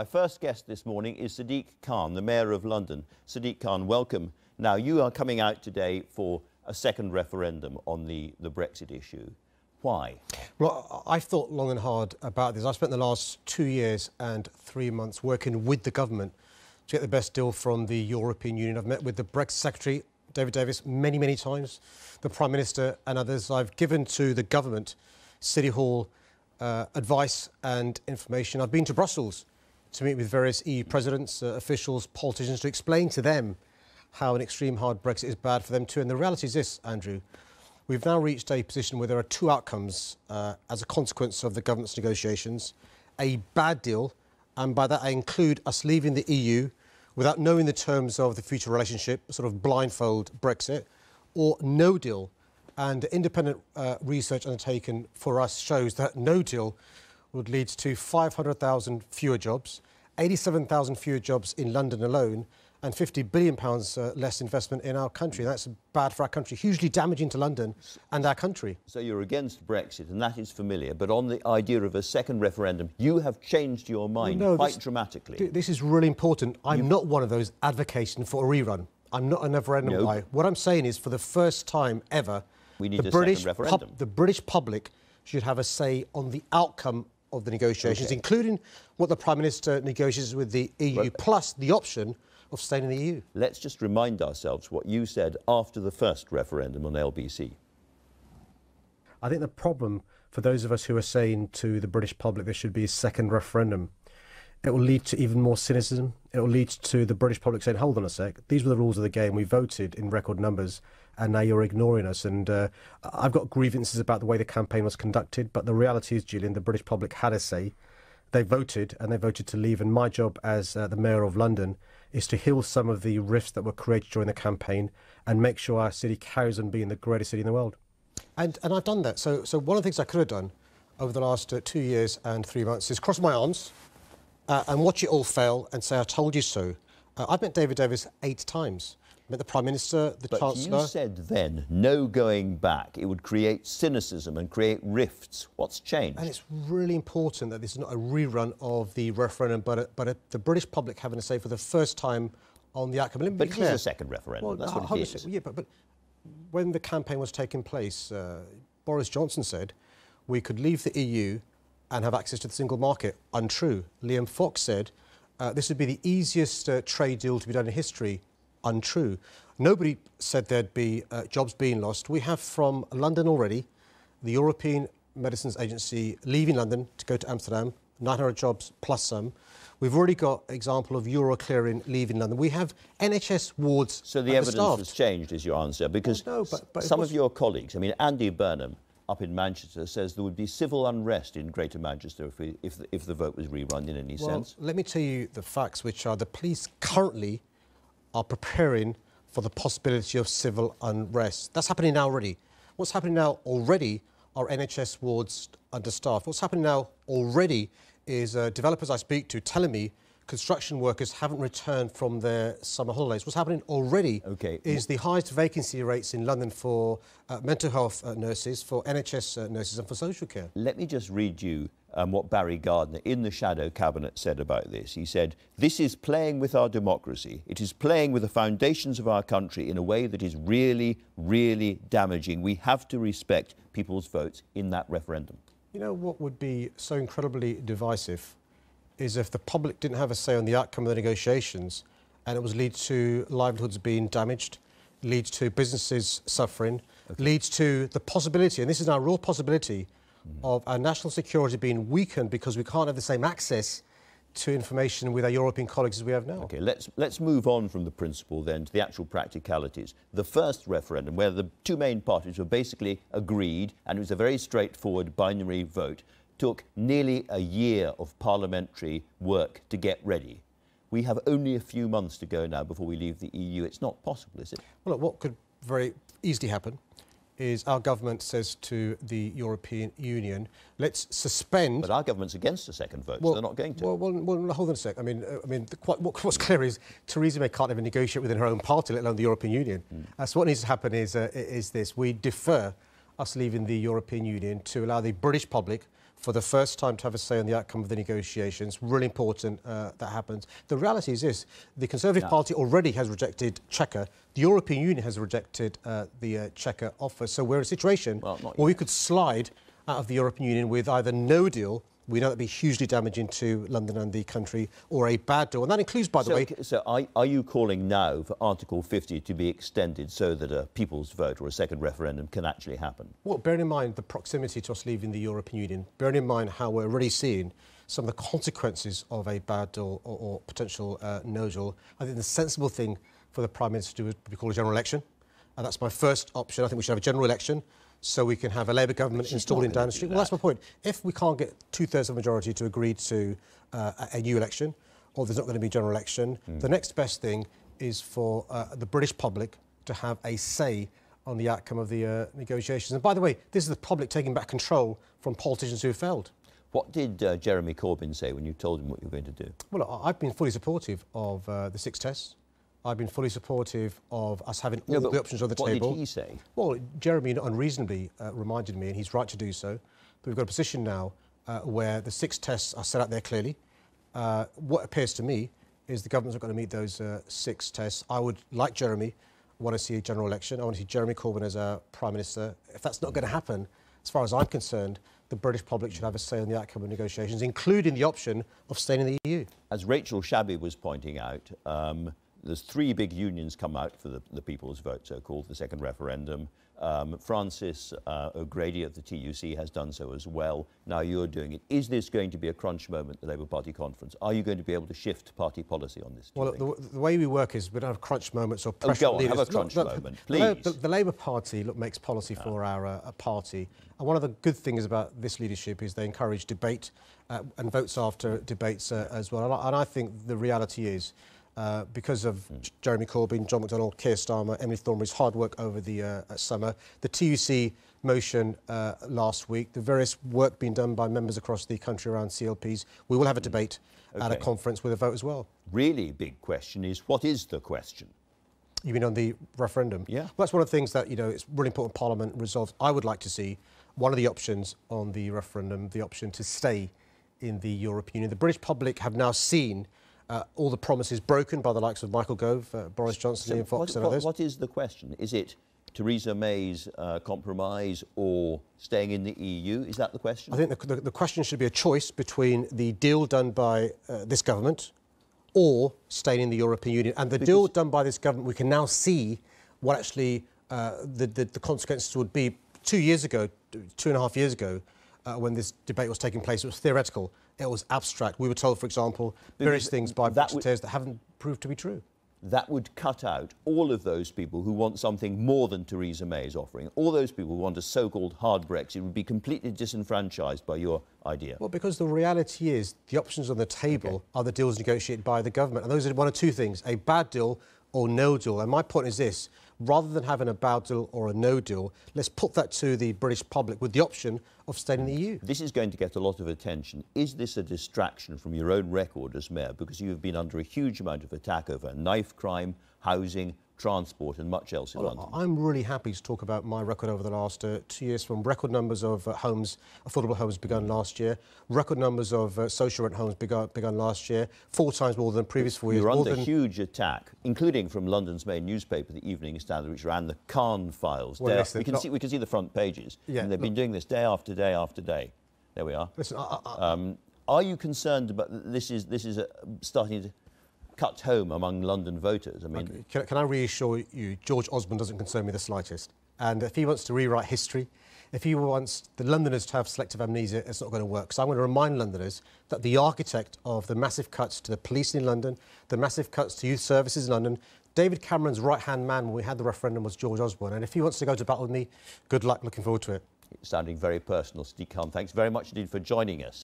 My first guest this morning is Sadiq Khan, the Mayor of London. Sadiq Khan, welcome. Now, you are coming out today for a second referendum on the Brexit issue. Why? Well, I've thought long and hard about this. I've spent the last 2 years and 3 months working with the government to get the best deal from the European Union. I've met with the Brexit Secretary, David Davis, many times, the Prime Minister and others. I've given to the government, City Hall, advice and information. I've been to Brussels to meet with various EU presidents, officials, politicians, to explain to them how an extreme hard Brexit is bad for them too. And the reality is this, Andrew. We've now reached a position where there are two outcomes as a consequence of the government's negotiations. A bad deal, and by that I include us leaving the EU without knowing the terms of the future relationship, sort of blindfold Brexit, or no deal. And independent research undertaken for us shows that no deal would lead to 500,000 fewer jobs, 87,000 fewer jobs in London alone, and £50 billion less investment in our country. That's bad for our country, hugely damaging to London and our country. So you're against Brexit, and that is familiar, but on the idea of a second referendum, you have changed your mind quite dramatically. This is really important. I'm not one of those advocating for a rerun. I'm not a referendum guy. What I'm saying is, for the first time ever, we need a second referendum. The British public should have a say on the outcome of the negotiations, including what the Prime Minister negotiates with the EU, plus the option of staying in the EU. Let's just remind ourselves what you said after the first referendum on LBC. I think the problem for those of us who are saying to the British public there should be a second referendum, it will lead to even more cynicism. It will lead to the British public saying, hold on a sec, these were the rules of the game, we voted in record numbers, and now you're ignoring us. And I've got grievances about the way the campaign was conducted, but the reality is, Julian, the British public had a say. They voted, and they voted to leave. And my job as the Mayor of London is to heal some of the rifts that were created during the campaign and make sure our city carries on being the greatest city in the world. And I've done that. So one of the things I could have done over the last 2 years and 3 months is cross my arms and watch it all fail and say, I told you so. I've met David Davis 8 times. Met the Prime Minister, the Chancellor. But you said then, no going back. It would create cynicism and create rifts. What's changed? And it's really important that this is not a rerun of the referendum, but the British public having a say for the first time on the outcome. But it is a second referendum. Well, that's what it is. Yeah, but when the campaign was taking place, Boris Johnson said we could leave the EU and have access to the single market. Untrue. Liam Fox said this would be the easiest trade deal to be done in history. Untrue. Nobody said there'd be jobs being lost. We have from London already the European Medicines Agency leaving London to go to Amsterdam, 900 jobs plus some. We've already got an example of Euroclearing leaving London. We have NHS wards. So the evidence has changed, is your answer? Because but some of your colleagues, I mean, Andy Burnham up in Manchester says there would be civil unrest in Greater Manchester if the vote was rerun in any sense. Let me tell you the facts, which are the police currently are preparing for the possibility of civil unrest. That's happening now already. What's happening now already are NHS wards understaffed. What's happening now already is developers I speak to telling me construction workers haven't returned from their summer holidays. What's happening already is the highest vacancy rates in London for mental health nurses, for NHS nurses and for social care. Let me just read you what Barry Gardiner in the Shadow Cabinet said about this. He said, "This is playing with our democracy. It is playing with the foundations of our country in a way that is really, really damaging. We have to respect people's votes in that referendum." You know what would be so incredibly divisive is if the public didn't have a say on the outcome of the negotiations, and it was lead to livelihoods being damaged, leads to businesses suffering, leads to the possibility, and this is now a real possibility, of our national security being weakened because we can't have the same access to information with our European colleagues as we have now. OK, let's move on from the principle then to the actual practicalities. The first referendum, where the two main parties were basically agreed, and it was a very straightforward binary vote, took nearly a year of parliamentary work to get ready. We have only a few months to go now before we leave the EU. It's not possible, is it? Well, look, what could very easily happen is our government says to the European Union, let's suspend... But our government's against a second vote, so they're not going to. Well, hold on a sec. I mean, what's clear is Theresa May can't even negotiate within her own party, let alone the European Union. So what needs to happen is this. We defer us leaving the European Union to allow the British public for the first time to have a say on the outcome of the negotiations. Really important that happens. The reality is this: the Conservative Party already has rejected Chequer. The European Union has rejected the Chequer offer. So we're in a situation where we could slide out of the European Union with either no deal. We know that'd be hugely damaging to London and the country, or a bad deal. And that includes, by the way... So are you calling now for Article 50 to be extended so that a people's vote or a second referendum can actually happen? Well, bearing in mind the proximity to us leaving the European Union, bearing in mind how we're already seeing some of the consequences of a bad deal or potential no deal, I think the sensible thing for the Prime Minister to do would be called a general election. And that's my first option. I think we should have a general election, so we can have a Labour government installed in Downing Street. Well, that's my point. If we can't get two-thirds of the majority to agree to a new election, or there's not going to be a general election, the next best thing is for the British public to have a say on the outcome of the negotiations. And by the way, this is the public taking back control from politicians who have failed. What did Jeremy Corbyn say when you told him what you were going to do? Well, I've been fully supportive of the 6 tests. I've been fully supportive of us having all the options on the table. What did he say? Well, Jeremy unreasonably reminded me, and he's right to do so, but we've got a position now where the 6 tests are set out there clearly. What appears to me is the government's not going to meet those 6 tests. I would, like Jeremy, want to see a general election. I want to see Jeremy Corbyn as our Prime Minister. If that's not going to happen, as far as I'm concerned, the British public should have a say on the outcome of negotiations, including the option of staying in the EU. As Rachel Shabby was pointing out, there's 3 big unions come out for the people's vote, so-called, the second referendum. Francis O'Grady of the TUC has done so as well. Now you're doing it. Is this going to be a crunch moment, the Labour Party conference? Are you going to be able to shift party policy on this? Well, the way we work is we don't have crunch moments or pressure. Go on, have a crunch moment, please. The Labour Party makes policy for our party. And one of the good things about this leadership is they encourage debate and votes after debates as well. And I think the reality is, because of Jeremy Corbyn, John McDonnell, Keir Starmer, Emily Thornberry's hard work over the summer, the TUC motion last week, the various work being done by members across the country around CLPs, we will have a debate at a conference with a vote as well. Really big question is, what is the question? You mean on the referendum? Yeah. Well, that's one of the things that, you know, it's really important Parliament resolves. I would like to see one of the options on the referendum, the option to stay in the European Union. The British public have now seen all the promises broken by the likes of Michael Gove, Boris Johnson, Liam Fox and others. What is the question? Is it Theresa May's compromise or staying in the EU? Is that the question? I think the question should be a choice between the deal done by this government or staying in the European Union. And the deal done by this government, we can now see what actually the consequences would be. 2 years ago, 2.5 years ago, when this debate was taking place, it was theoretical. It was abstract. We were told, for example, various things by Brexiteers that haven't proved to be true. That would cut out all of those people who want something more than Theresa May is offering. All those people who want a so-called hard Brexit would be completely disenfranchised by your idea. Well, because the reality is the options on the table are the deals negotiated by the government. And those are one of 2 things, a bad deal or no deal. And my point is this: rather than having a bad deal or a no deal, let's put that to the British public with the option of staying in the EU. This is going to get a lot of attention. Is this a distraction from your own record as Mayor? Because you have been under a huge amount of attack over knife crime, housing, transport and much else in London. I'm really happy to talk about my record over the last 2 years, from record numbers of homes, affordable homes begun last year, record numbers of social rent homes begun last year, 4 times more than the previous 4 years. You're under huge attack, including from London's main newspaper, the Evening Standard, which ran the Khan files. Well, listen, we can see the front pages. Yeah, and they've been doing this day after day after day. There we are. Listen, are you concerned about this is starting to cut home among London voters? I mean, can I reassure you, George Osborne doesn't concern me the slightest. And if he wants to rewrite history, if he wants the Londoners to have selective amnesia, it's not going to work. So I'm going to remind Londoners that the architect of the massive cuts to the police in London, the massive cuts to youth services in London, David Cameron's right-hand man when we had the referendum was George Osborne. And if he wants to go to battle with me, good luck, looking forward to it. Sounding very personal, Sadiq Khan. Thanks very much indeed for joining us.